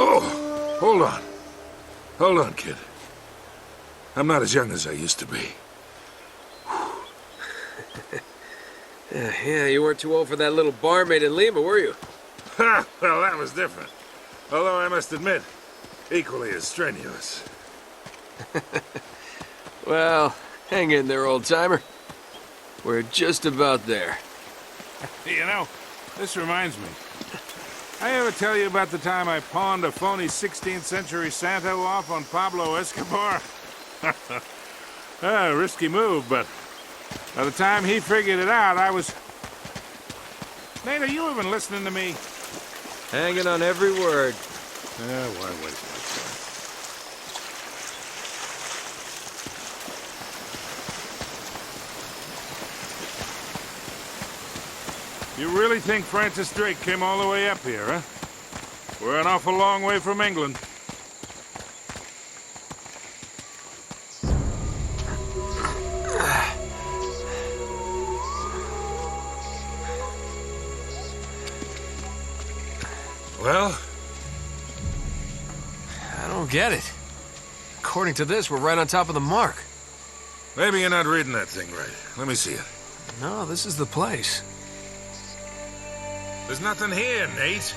Oh, hold on. Hold on, kid. I'm not as young as I used to be. Yeah, you weren't too old for that little barmaid in Lima, were you? Ha! Well, that was different. Although I must admit, equally as strenuous. Well, hang in there, old-timer. We're just about there. You know, this reminds me. I ever tell you about the time I pawned a phony 16th century Santo off on Pablo Escobar? Risky move, but by the time he figured it out, I was... Nate, are you even listening to me? Hanging on every word. Why waste my time? You really think Francis Drake came all the way up here, huh? We're an awful long way from England. Well? I don't get it. According to this, we're right on top of the mark. Maybe you're not reading that thing right. Let me see it. No, this is the place. There's nothing here, Nate.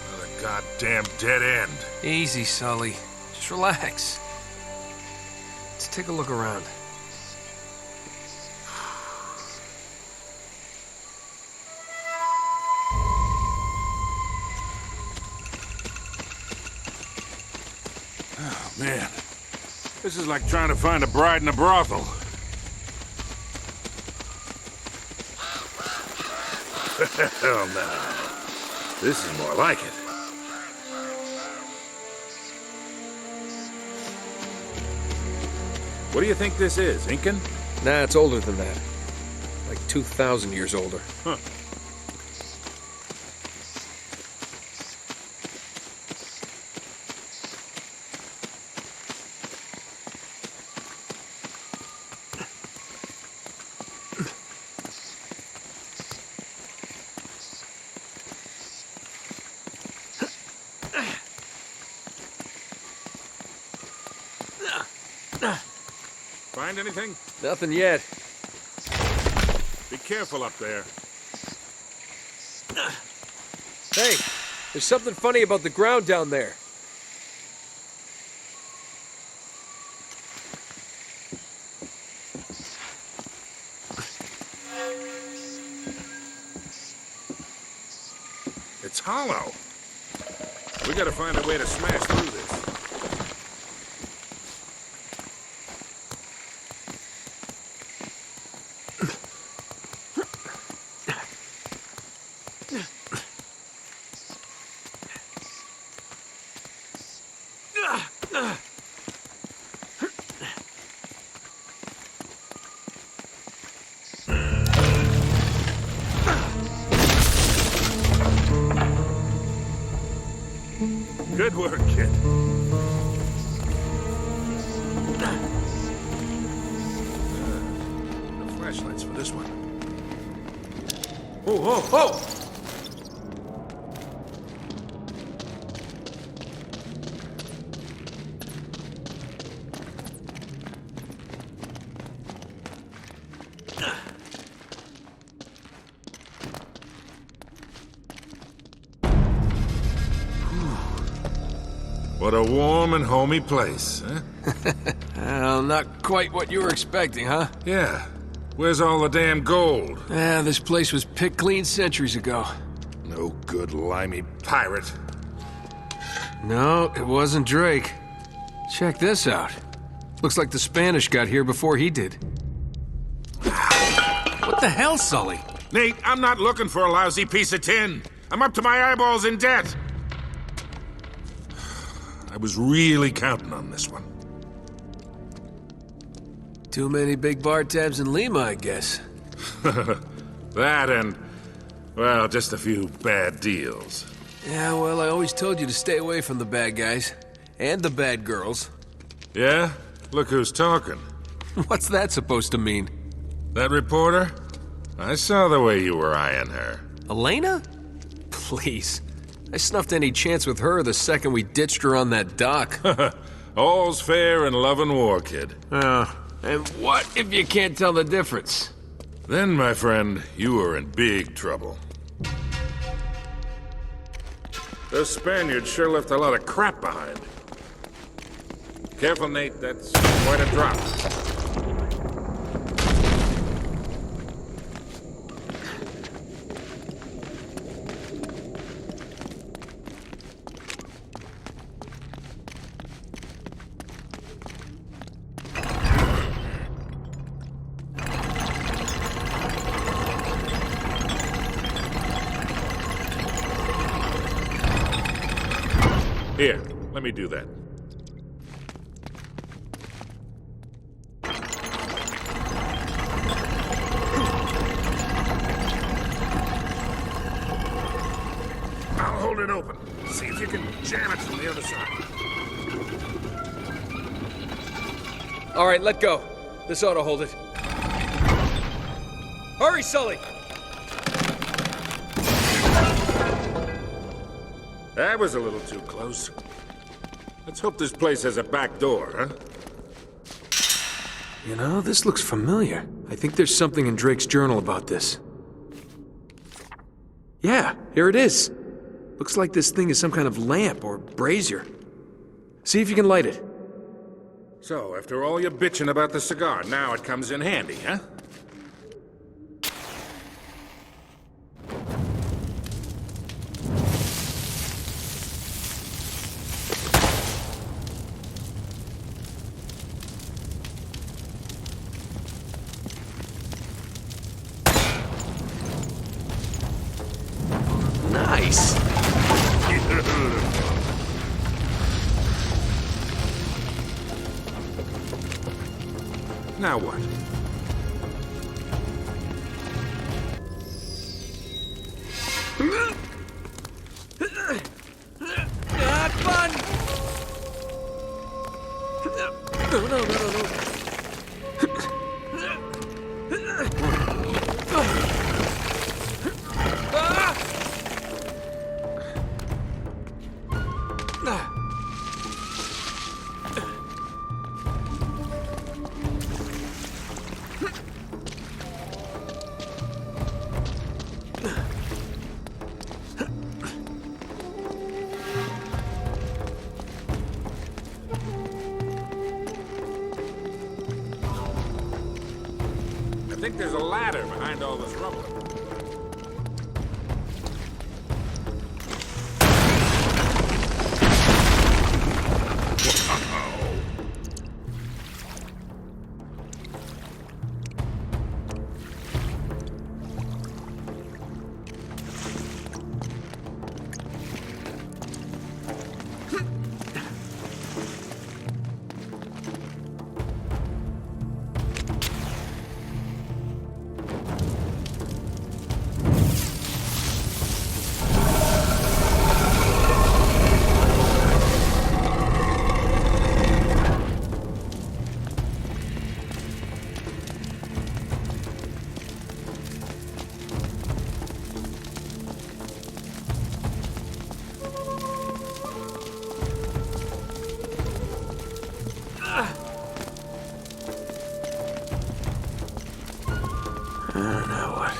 Another goddamn dead end. Easy, Sully. Just relax. Let's take a look around. Oh, man. This is like trying to find a bride in a brothel. Hell no. This is more like it. What do you think this is, Incan? Nah, it's older than that. Like 2,000 years older. Huh. Find anything? Nothing yet. Be careful up there. Hey, there's something funny about the ground down there. It's hollow. We gotta find a way to smash through this. Good work, kid. The flashlights for this one. Oh, oh, oh! What a warm and homey place, huh? Well, not quite what you were expecting, huh? Yeah. Where's all the damn gold? This place was picked clean centuries ago. No good limey pirate. No, it wasn't Drake. Check this out. Looks like the Spanish got here before he did. What the hell, Sully? Nate, I'm not looking for a lousy piece of tin. I'm up to my eyeballs in debt. I was really counting on this one. Too many big bar tabs in Lima, I guess. That and, well, just a few bad deals. Yeah, well, I always told you to stay away from the bad guys. And the bad girls. Yeah? Look who's talking. What's that supposed to mean? That reporter? I saw the way you were eyeing her. Elena? Please. I snuffed any chance with her the second we ditched her on that dock. All's fair in love and war, kid. And what if you can't tell the difference? Then, my friend, you are in big trouble. Those Spaniards sure left a lot of crap behind. Careful, Nate, that's quite a drop. Here, let me do that. I'll hold it open. See if you can jam it from the other side. All right, let go. This ought to hold it. Hurry, Sully! That was a little too close. Let's hope this place has a back door, huh? You know, this looks familiar. I think there's something in Drake's journal about this. Yeah, here it is. Looks like this thing is some kind of lamp or brazier. See if you can light it. So, after all your bitching about the cigar, now it comes in handy, huh? Nice. Now what? Not fun! No. I think there's a ladder behind all this rubble. Now what?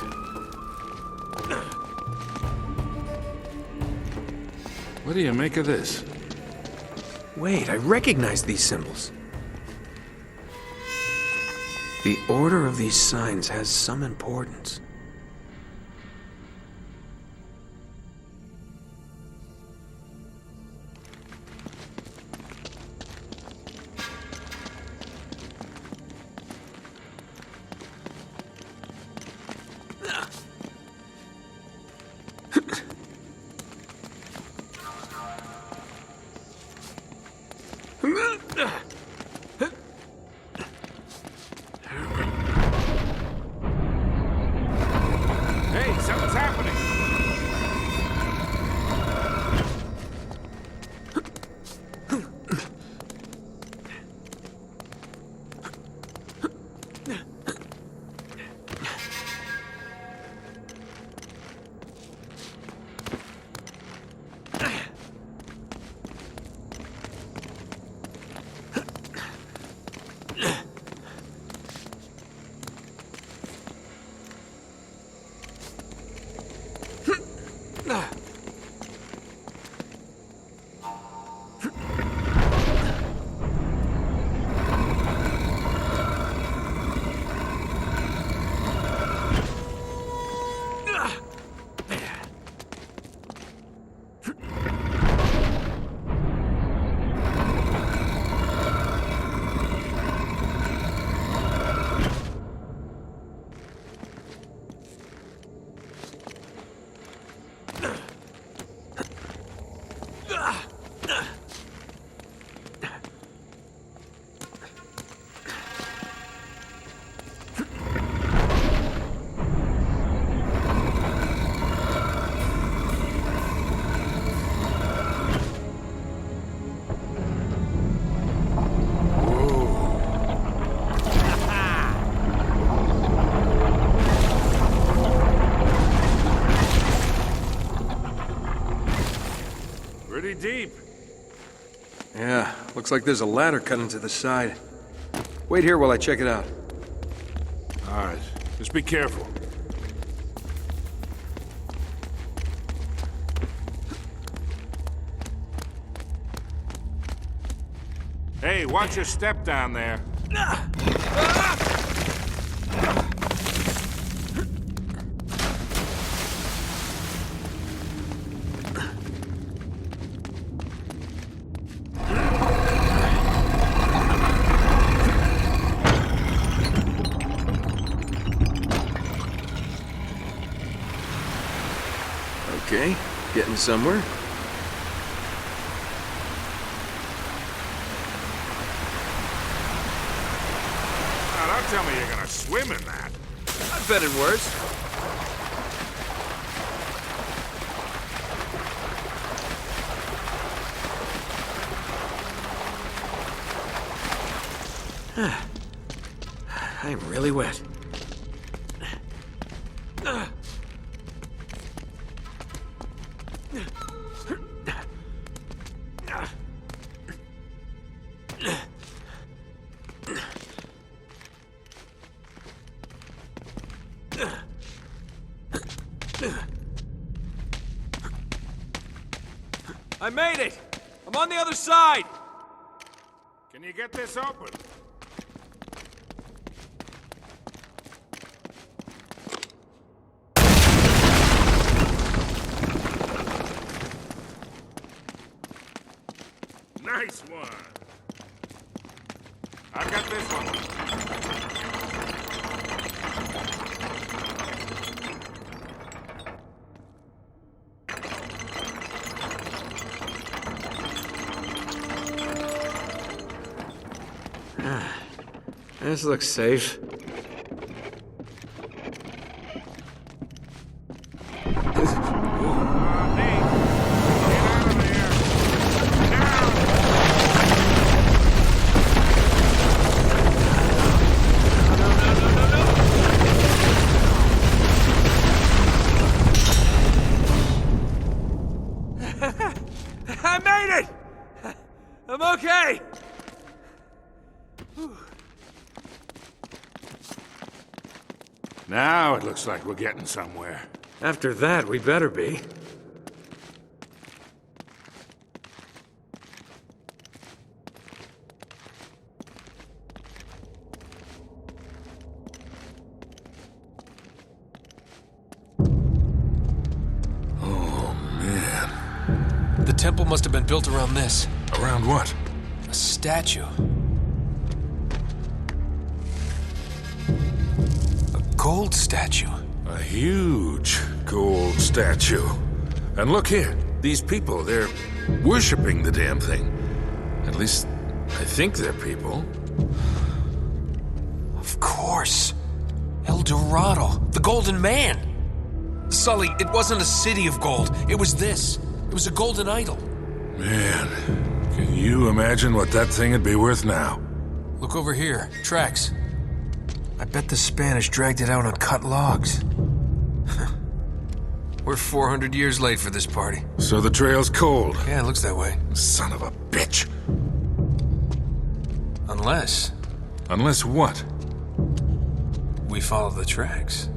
What do you make of this? Wait, I recognize these symbols. The order of these signs has some importance. Hey, something's happening! deep. Yeah, looks like there's a ladder cut into the side. Wait here while I check it out. All right, just be careful. Hey, watch your step down there. Okay, getting somewhere. Now, don't tell me you're gonna swim in that. I've been in worse. I'm really wet. I made it! I'm on the other side! Can you get this open? Nice one. I've got this one. This looks safe. I made it! I'm okay! Now it looks like we're getting somewhere. After that, we better be. Oh, man. The temple must have been built around this. Around what? A statue. A gold statue. A huge gold statue. And look here, these people, they're worshipping the damn thing. At least, I think they're people. Of course. El Dorado, the Golden Man. Sully, it wasn't a city of gold. It was this. It was a golden idol. Man, can you imagine what that thing would be worth now? Look over here. Tracks. I bet the Spanish dragged it out on cut logs. We're 400 years late for this party. So the trail's cold. Yeah, it looks that way. Son of a bitch. Unless Unless what? we follow the tracks.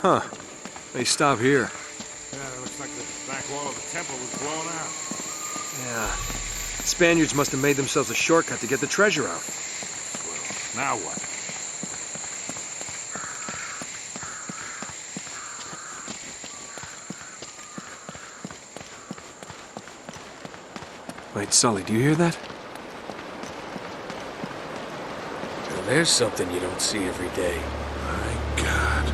Huh. They stop here. Yeah, it looks like the back wall of the temple was blown out. Yeah. Spaniards must have made themselves a shortcut to get the treasure out. Well, now what? Wait, Sully, do you hear that? Well, there's something you don't see every day. My God.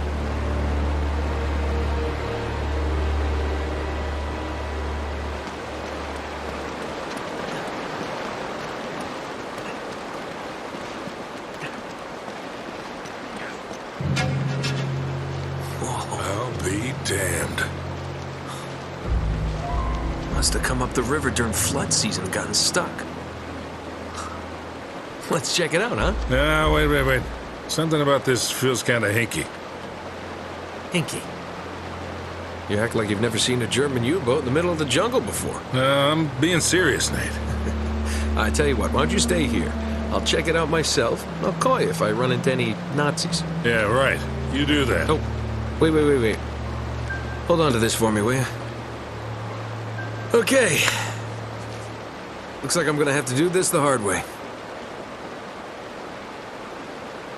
must have come up the river during flood season and gotten stuck. Let's check it out, huh? Ah, wait. Something about this feels kind of hinky. Hinky. You act like you've never seen a German U-boat in the middle of the jungle before. I'm being serious, Nate. I tell you what, why don't you stay here? I'll check it out myself. I'll call you if I run into any Nazis. Yeah, right. You do that. Oh, wait. Hold on to this for me, will you? Okay. Looks like I'm gonna have to do this the hard way.